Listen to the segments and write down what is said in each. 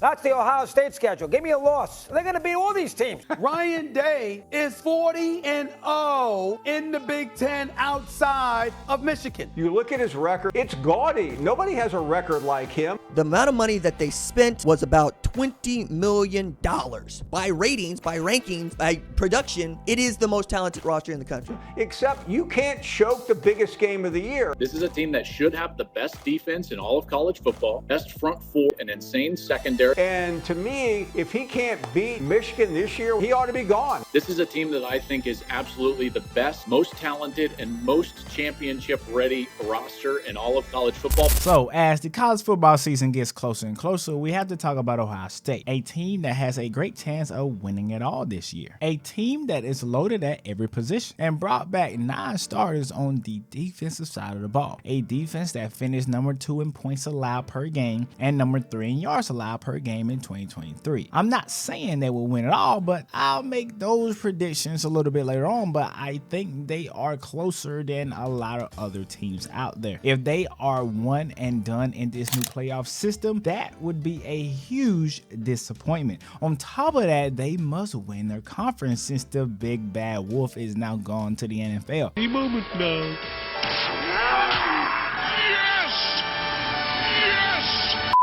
That's the Ohio State schedule. Give me a loss. They're going to beat all these teams. Ryan Day is 40-0 in the Big Ten outside of Michigan. You look at his record, it's gaudy. Nobody has a record like him. The amount of money that they spent was about $20 million. By ratings, by rankings, by production, it is the most talented roster in the country. Except you can't choke the biggest game of the year. This is a team that should have the best defense in all of college football, best front four, an insane secondary. And to me, if he can't beat Michigan this year, he ought to be gone. This is a team that I think is absolutely the best, most talented, and most championship-ready roster in all of college football. So, as the college football season gets closer and closer, we have to talk about Ohio State, a team that has a great chance of winning it all this year. A team that is loaded at every position and brought back 9 starters on the defensive side of the ball. A defense that finished number 2 in points allowed per game and number 3 in yards allowed per game in 2023. I'm not saying they will win it all, but I'll make those predictions a little bit later on, but I think they are closer than a lot of other teams out there. If they are one and done in this new playoff system, that would be a huge disappointment. On top of that, they must win their conference since the big bad wolf is now gone to the NFL. Any moment now. Yes! Yes!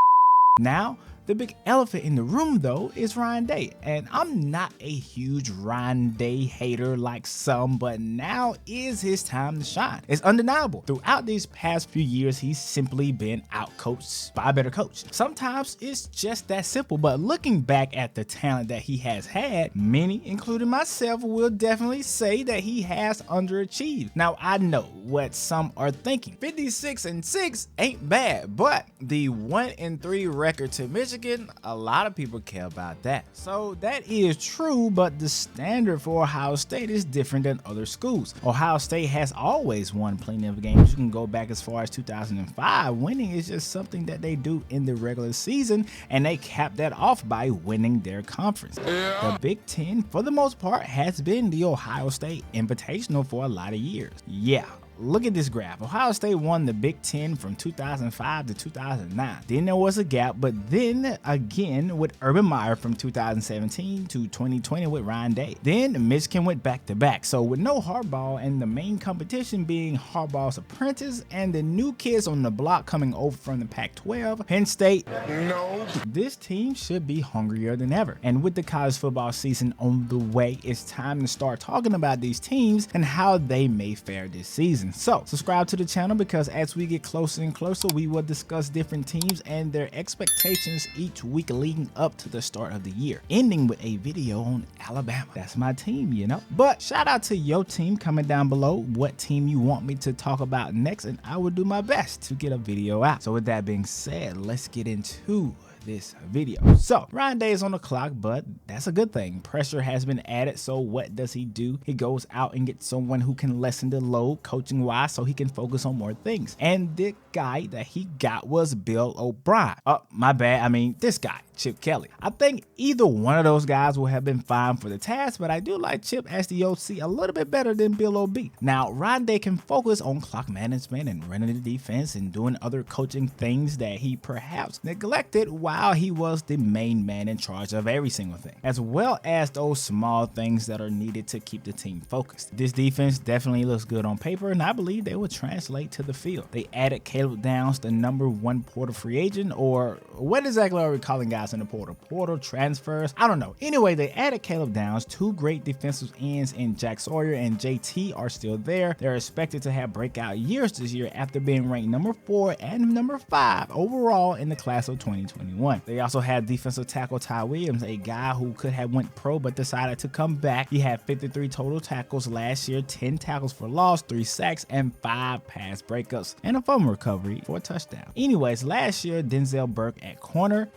Now, the big elephant in the room, though, is Ryan Day. And I'm not a huge Ryan Day hater like some, but now is his time to shine. It's undeniable. Throughout these past few years, he's simply been outcoached by a better coach. Sometimes it's just that simple, but looking back at the talent that he has had, many, including myself, will definitely say that he has underachieved. Now, I know what some are thinking. 56-6 ain't bad, but the 1-3 record to Michigan, a lot of people care about that. So that is true, but the standard for Ohio State is different than other schools. Ohio State has always won plenty of games. You can go back as far as 2005. Winning is just something that they do in the regular season, and they cap that off by winning their conference. The Big Ten, for the most part, has been the Ohio State Invitational for a lot of years. Yeah. Look at this graph. Ohio State won the Big Ten from 2005 to 2009. Then there was a gap, but then again with Urban Meyer from 2017 to 2020 with Ryan Day. Then Michigan went back to back. So with no Harbaugh and the main competition being Harbaugh's apprentice and the new kids on the block coming over from the Pac-12, Penn State, no. This team should be hungrier than ever. And with the college football season on the way, it's time to start talking about these teams and how they may fare this season. So subscribe to the channel, because as we get closer and closer, we will discuss different teams and their expectations each week leading up to the start of the year, ending with a video on Alabama. That's my team, you know. But shout out to your team. Comment down below what team you want me to talk about next, and I will do my best to get a video out. So with that being said, let's get into this video. So Ryan Day is on the clock, but that's a good thing. Pressure has been added, so what does he do? He goes out and gets someone who can lessen the load coaching wise so he can focus on more things. And the guy that he got was Bill O'Brien. Oh, my bad. I mean, this guy, Chip Kelly. I think either one of those guys will have been fine for the task, but I do like Chip as the OC a little bit better than Bill OB. Now, Ryan Day can focus on clock management and running the defense and doing other coaching things that he perhaps neglected while he was the main man in charge of every single thing, as well as those small things that are needed to keep the team focused. This defense definitely looks good on paper, and I believe they will translate to the field. They added Caleb Downs, the #1 portal free agent, or what exactly are we calling guys in the portal? Portal transfers? I don't know. Anyway, they added Caleb Downs. 2 great defensive ends in Jack Sawyer and JT are still there. They're expected to have breakout years this year after being ranked #4 and #5 overall in the class of 2021. They also had defensive tackle Ty Williams, a guy who could have went pro but decided to come back. He had 53 total tackles last year, 10 tackles for loss, 3 sacks, and 5 pass breakups, and a fumble recovery for a touchdown. Anyways, last year, Denzel Burke at corner.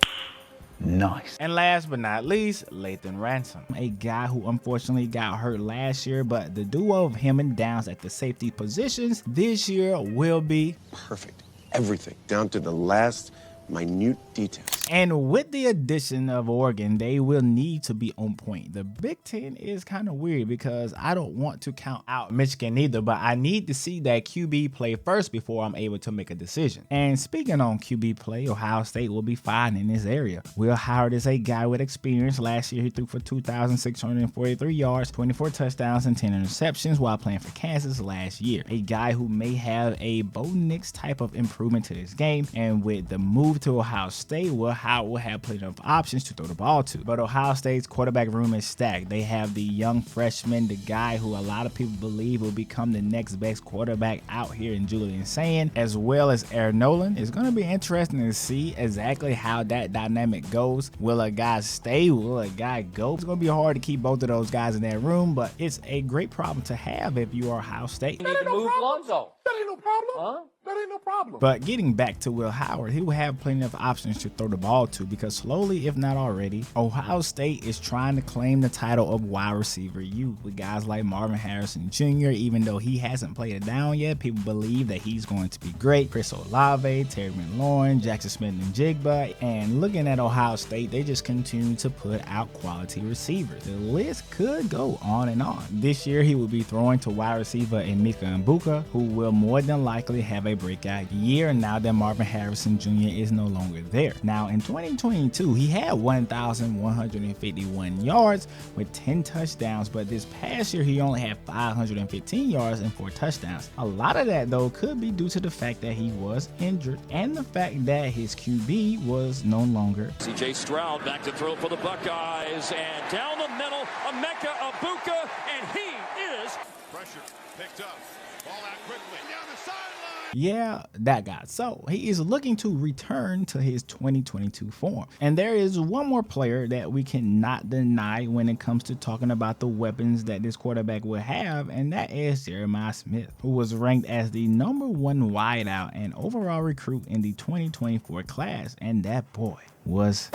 Nice. And last but not least, Lathan Ransom, a guy who unfortunately got hurt last year, but the duo of him and Downs at the safety positions this year will be perfect. Everything down to the last minute details. And with the addition of Oregon, they will need to be on point. The Big Ten is kind of weird because I don't want to count out Michigan either, but I need to see that QB play first before I'm able to make a decision. And speaking on QB play, Ohio State will be fine in this area. Will Howard is a guy with experience. Last year, he threw for 2,643 yards, 24 touchdowns, and 10 interceptions while playing for Kansas last year. A guy who may have a Bo Nix type of improvement to this game. And with the move to Ohio State, Will Howard will have plenty of options to throw the ball to. But Ohio State's quarterback room is stacked. They have the young freshman, the guy who a lot of people believe will become the next best quarterback out here in Julian Sayin, as well as Noland. It's going to be interesting to see exactly how that dynamic goes. Will a guy stay? Will a guy go? It's going to be hard to keep both of those guys in that room, but it's a great problem to have if you are Ohio State. That ain't no problem. That ain't no problem. Huh? That ain't no problem. But getting back to Will Howard, he will have plenty of options to throw the ball to because slowly, if not already, Ohio State is trying to claim the title of wide receiver U with guys like Marvin Harrison Jr. Even though he hasn't played it down yet, people believe that he's going to be great. Chris Olave, Terry McLaurin, Jackson Smith and Jigba. And looking at Ohio State, they just continue to put out quality receivers. The list could go on and on. This year, he will be throwing to wide receiver Emeka Mbuka, who will more than likely have a breakout year now that Marvin Harrison Jr. is no longer there. Now in 2022, he had 1,151 yards with 10 touchdowns, but this past year he only had 515 yards and 4 touchdowns. A lot of that though could be due to the fact that he was injured and the fact that his QB was no longer. CJ Stroud back to throw for the Buckeyes, and down the middle, Emeka Mbuka, and he is Pressure picked up. Ball out quickly. Down the sideline. Yeah, that guy. So he is looking to return to his 2022 form. And there is one more player that we cannot deny when it comes to talking about the weapons that this quarterback will have, and that is Jeremiah Smith, who was ranked as the #1 wideout and overall recruit in the 2024 class. And that boy was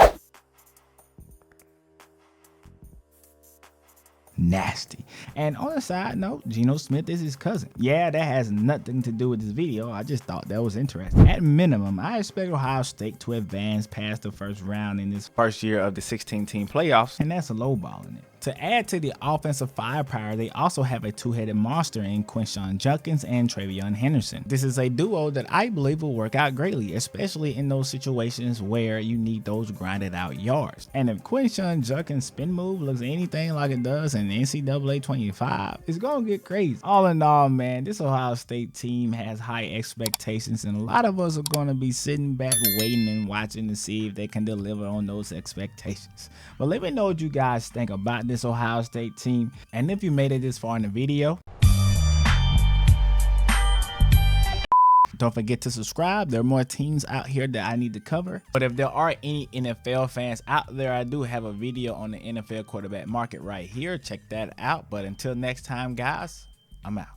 nasty. And on a side note, Geno Smith is his cousin. Yeah, that has nothing to do with this video. I just thought that was interesting. At minimum, I expect Ohio State to advance past the first round in this first year of the 16-team playoffs, and that's lowballing it. To add to the offensive firepower, they also have a two-headed monster in Quinshon Judkins and Travion Henderson. This is a duo that I believe will work out greatly, especially in those situations where you need those grinded out yards. And if Quinshon Judkins' spin move looks anything like it does in NCAA 25, it's gonna get crazy. All in all, man, this Ohio State team has high expectations, and a lot of us are gonna be sitting back waiting and watching to see if they can deliver on those expectations. But let me know what you guys think about this Ohio State team, and if you made it this far in the video, don't forget to subscribe. There are more teams out here that I need to cover. But if there are any NFL fans out there, I do have a video on the NFL quarterback market right here. Check that out. But until next time, guys, I'm out.